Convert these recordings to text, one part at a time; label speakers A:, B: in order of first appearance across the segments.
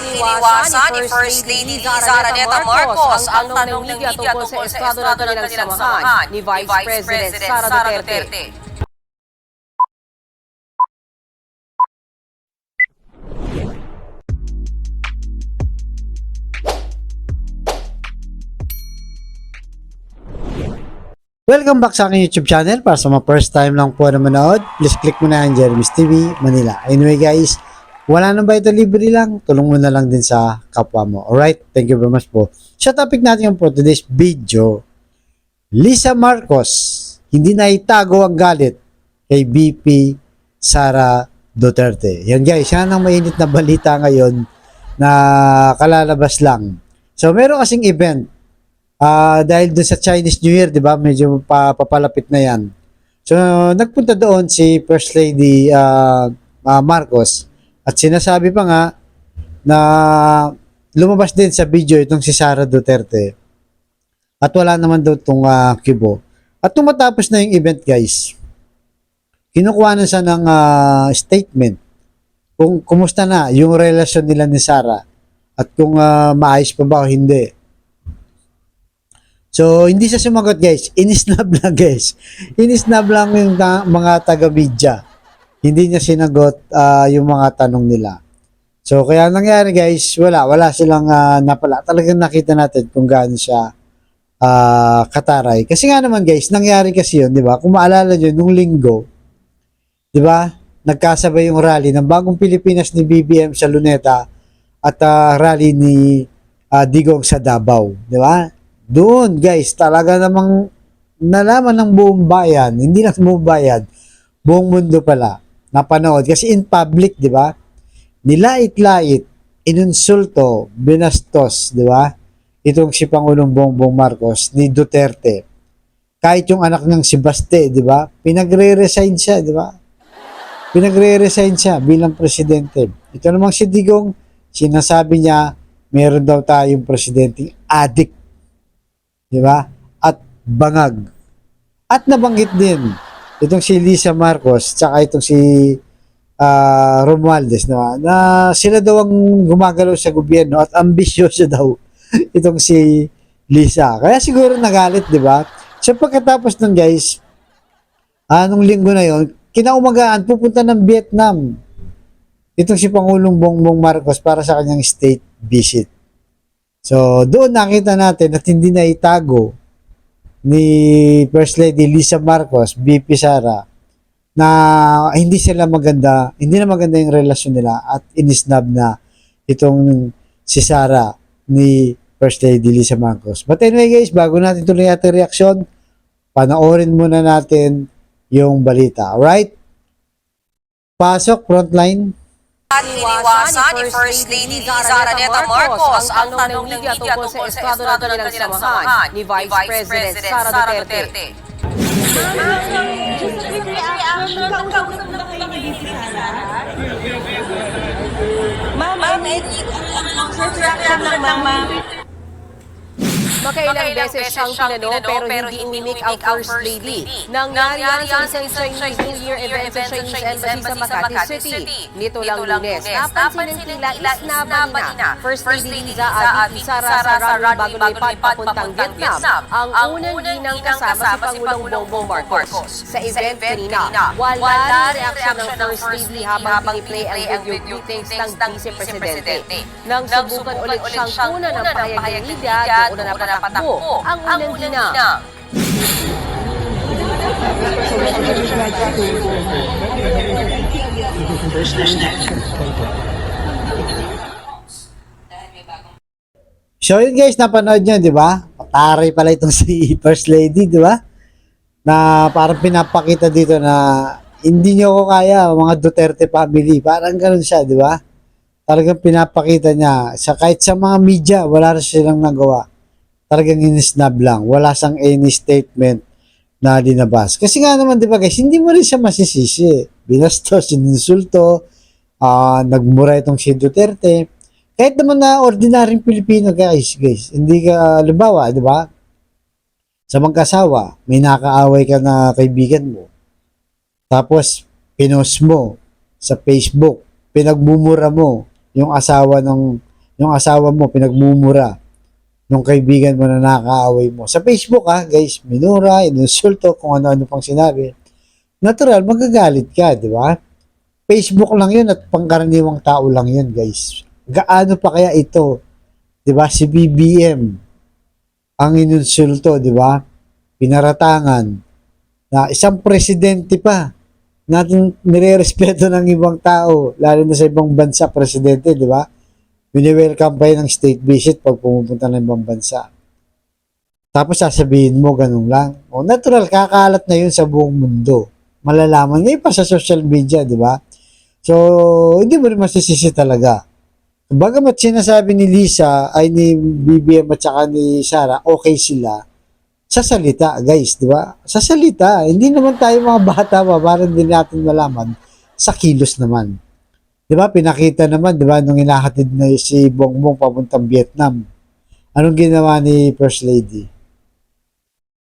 A: iniwasan ni First Lady Zaraneta Marcos ang tanong ng media tungkol sa estado ng kanilang samahan ni Vice President Sara Duterte.
B: Welcome back sa aking YouTube channel. Para sa mga first time lang po na manood, please click mo na ang Jeremy's TV Manila. Anyway guys, wala nang ba ito, libre lang? Tulong mo na lang din sa kapwa mo. Alright, thank you very much po. Sa topic natin for today's video, Lisa Marcos, hindi na itago ang galit kay VP Sara Duterte. Yan guys, yan ang mainit na balita ngayon na kalalabas lang. So meron kasing event dahil doon sa Chinese New Year, 'di ba? Medyo papalapit na 'yan. So nagpunta doon si First Lady Marcos at sinasabi pa nga na lumabas din sa video itong si Sara Duterte. At wala naman daw itong kibo. At tumatapos na yung event, guys. Kinukuha na siya ng statement kung kumusta na yung relasyon nila ni Sara at kung maayos pa ba o hindi. So, hindi siya sumagot, guys. Inisnab lang, guys. Inisnab lang yung mga taga-media. Hindi niya sinagot yung mga tanong nila. So, kaya nangyari, guys, wala silang napala. Talagang nakita natin kung gaano siya kataray. Kasi nga naman, guys, nangyari kasi yun, di ba? Kung maalala nyo, nung linggo, di ba? Nagkasabay yung rally ng Bagong Pilipinas ni BBM sa Luneta at rally ni Digong sa Davao, di ba? Doon, guys, talaga namang nalaman ng buong bayan, hindi lang buong bayan, buong mundo pala, napanood. Kasi in public, di ba? Nilait-lait, inunsulto, binastos, di ba? Itong si Pangulong Bongbong Marcos ni Duterte. Kahit yung anak ng si Baste, di ba? Pinagre-resign siya, di ba? Pinagre-resign siya bilang presidente. Ito namang si Digong, sinasabi niya, meron daw tayong presidenteng addict. Diba? At bangag. At nabanggit din itong si Lisa Marcos tsaka itong si Romualdez na sila daw ang gumagalaw sa gobyerno at ambisyoso daw itong si Lisa. Kaya siguro nagalit, di ba? So pagkatapos nun, guys, nung linggo na yon, kinaumagaan pupunta ng Vietnam itong si Pangulong Bongbong Marcos para sa kanyang state visit. So, doon nakita natin at hindi na itago ni First Lady Lisa Marcos, VP Sara, na hindi na maganda yung relasyon nila at inisnab na itong si Sara ni First Lady Lisa Marcos. But anyway guys, bago natin tuloy ating reaksyon, panoorin muna natin yung balita. Alright? Pasok, frontline.
A: Iniwasan ni First Lady Zaraneta Marcos ang tanong ng media tungkol sa estado ng kanilang samahan ni Vice President Sara Duterte. Makailang beses siyang tinanong pero hindi umimik ang First Lady. Nangyari yan sa isang Chinese New Year event sa Chinese Embassy sa Makati City. Nito lang Lunes, napansin ng tila isnaban na First Lady Liza at Sara sa run bago lipad papuntang Vietnam. Ang unang ginang kasama si Pangulong Bongbong Marcos. Sa event kanina, wala reaksyon ng First Lady habang piniplay ang video greetings ng Vice Presidente. Nang subukan ulit siyang kuna ng pahayag ng media, doon na napatakbo ang unang ginang.
B: So yun guys, napanood nyo, di ba? Pataray pala itong si First Lady, di ba? Na parang pinapakita dito na hindi nyo ko kaya, mga Duterte family. Parang ganun siya, di ba? Talagang pinapakita niya. Kahit sa mga media, wala rin silang nagawa. Talagang inisnab lang. Wala sang any statement na linabas. Kasi nga naman, di ba guys, hindi mo rin siya masisisi. Binastos, sininsulto, nagmura itong si Duterte. Kahit naman na ordinaryong Pilipino guys, hindi ka, halimbawa, di ba? Sa magkasawa, may nakaaway ka na kaibigan mo. Tapos, pinost mo sa Facebook, pinagmumura mo yung asawa ng yung asawa mo, pinagmumura nung kaibigan mo na nakakaaway mo. Sa Facebook guys, minura, ininsulto, kung ano-ano pang sinabi. Natural, magagalit ka, di ba? Facebook lang yun at pangkaraniwang tao lang yun, guys. Gaano pa kaya ito? Di ba? Si BBM ang ininsulto, di ba? Pinaratangan na isang presidente pa natin nire-respeto ng ibang tao, lalo na sa ibang bansa, presidente, di ba? Wini-welcome pa yun ng state visit pag pumupunta ng ibang bansa. Tapos sasabihin mo, ganun lang. O, natural, kakalat na yun sa buong mundo. Malalaman ngayon pa sa social media, di ba? So, hindi mo rin masisisi talaga. Bagamat sinasabi ni Lisa, ay ni BBM at saka ni Sara, okay sila, sa salita, guys, di ba? Sa salita, hindi naman tayo mga bata pa, para hindi natin malaman, sa kilos naman. Di ba, pinakita naman, di ba, nung inahatid na si Bongbong papuntang Vietnam. Anong ginawa ni First Lady?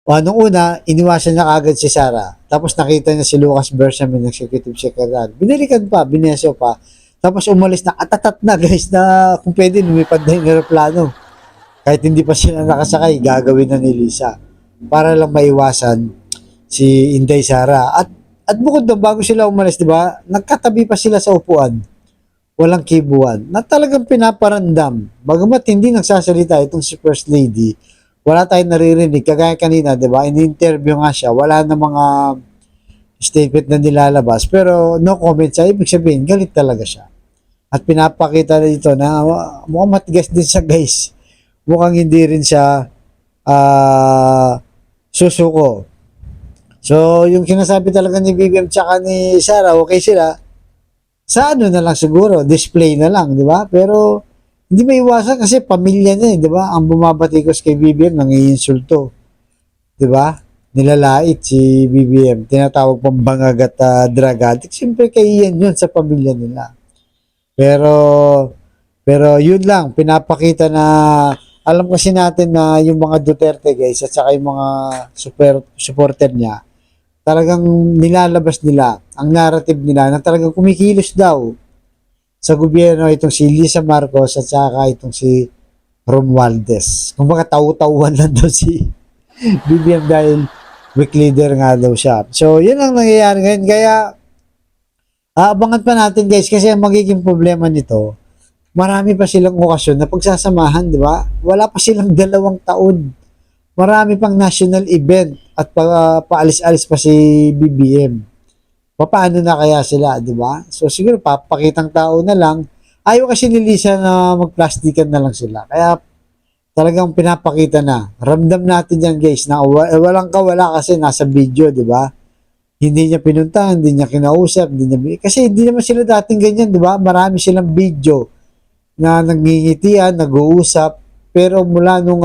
B: O, nung una, iniwasan niya kagad si Sara. Tapos nakita niya si Lucas Bersamin, Executive Secretary. Binalikan pa, bineso pa. Tapos umalis na, atatat na, guys, na kung pwede, lumipad na yung aeroplano. Kahit hindi pa sila nakasakay, gagawin na ni Lisa. Para lang maiwasan si Inday Sara. At bukod doon, bago sila umalis, di ba, nagkatabi pa sila sa upuan. Walang kibuan. Na talagang pinaparandam. Bagamat hindi nagsasalita itong si First Lady, wala tayong naririnig. Kagaya kanina, di ba, in-interview nga siya, wala na mga statement na nilalabas. Pero no comment siya, ibig sabihin, galit talaga siya. At pinapakita na dito na mukhang matigas din siya, guys. Mukhang hindi rin siya susuko. So, yung sinasabi talaga ni BBM tsaka ni Sara, okay sila. Sa ano na lang siguro, display na lang, di ba? Pero, hindi may iwasan kasi pamilya niya, di ba? Ang bumabatikos kay BBM, nangiinsulto. Di ba? Nilalait si BBM. Tinatawag pang bangag at drug addict. Siyempre, kay Ian yun sa pamilya nila. Pero yun lang, pinapakita na alam kasi natin na yung mga Duterte, guys, at saka yung mga supporter niya, talagang nilalabas nila ang narrative nila na talagang kumikilos daw sa gobyerno itong si Lisa Marcos at saka itong si Romualdez. Kung baka taw-tauhan lang daw si BBM dahil weak leader nga daw siya. So, yun ang nangyayari ngayon. Kaya, aabangan pa natin, guys, kasi ang magiging problema nito, marami pa silang okasyon na pagsasamahan, di ba? Wala pa silang 2 taon. Marami pang national event at paalis-alis pa si BBM. Paano na kaya sila, di ba? So siguro papakitang tao na lang. Ayaw kasi ni Lisa na magplastikan na lang sila. Kaya talagang pinapakita na. Ramdam natin yan, guys, na walang kawala kasi nasa video, di ba? Hindi niya pinunta, hindi niya kinausap, kasi hindi naman sila dating ganyan, di ba? Marami silang video na nangingitian, nag-uusap, pero mula nung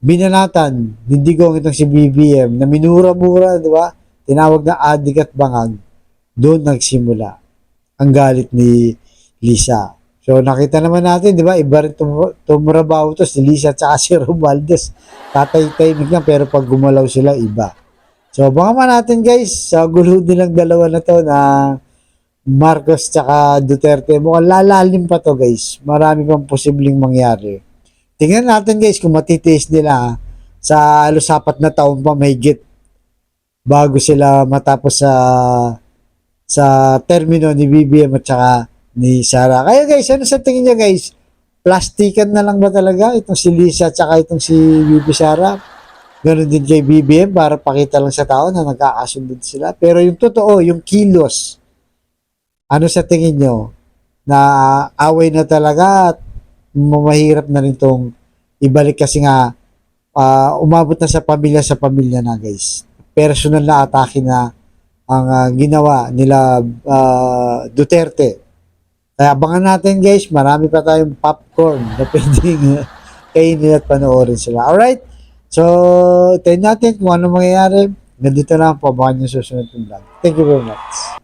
B: binanatan, nindigong itong si BBM, na minura-mura, di ba? Tinawag na adik at bangag, doon nagsimula ang galit ni Lisa. So, nakita naman natin, di ba? Iba rin tumurabaw to si Lisa at saka si Romualdez. Tatay-tahimik lang, pero pag gumalaw sila, iba. So, abangan natin, guys, sa gulo nilang dalawa na to na Marcos tsaka Duterte. Mukhang lalalim pa to, guys. Marami pang posibleng mangyari. Tingnan natin, guys, kung matitiis nila sa halos 4 na taon pa mahigit bago sila matapos sa termino ni BBM at saka ni Sara. Kaya, guys, ano sa tingin niya, guys? Plastikan na lang ba talaga itong si Lisa at saka itong si BB Sara? Ganon din kay BBM para pakita lang sa tao na nagkakasundod sila. Pero yung totoo, yung kilos, ano sa tingin nyo? Na away na talaga at mahirap na rin itong ibalik kasi nga umabot na sa pamilya na, guys. Personal na atake na ang ginawa nila Duterte. Kaya abangan natin, guys, marami pa tayong popcorn na pwedeng kainin at panoorin sila. Alright? So, tayo natin kung ano mangyayari. Nandito lang po, abangan nyo susunod yung vlog. Thank you very much.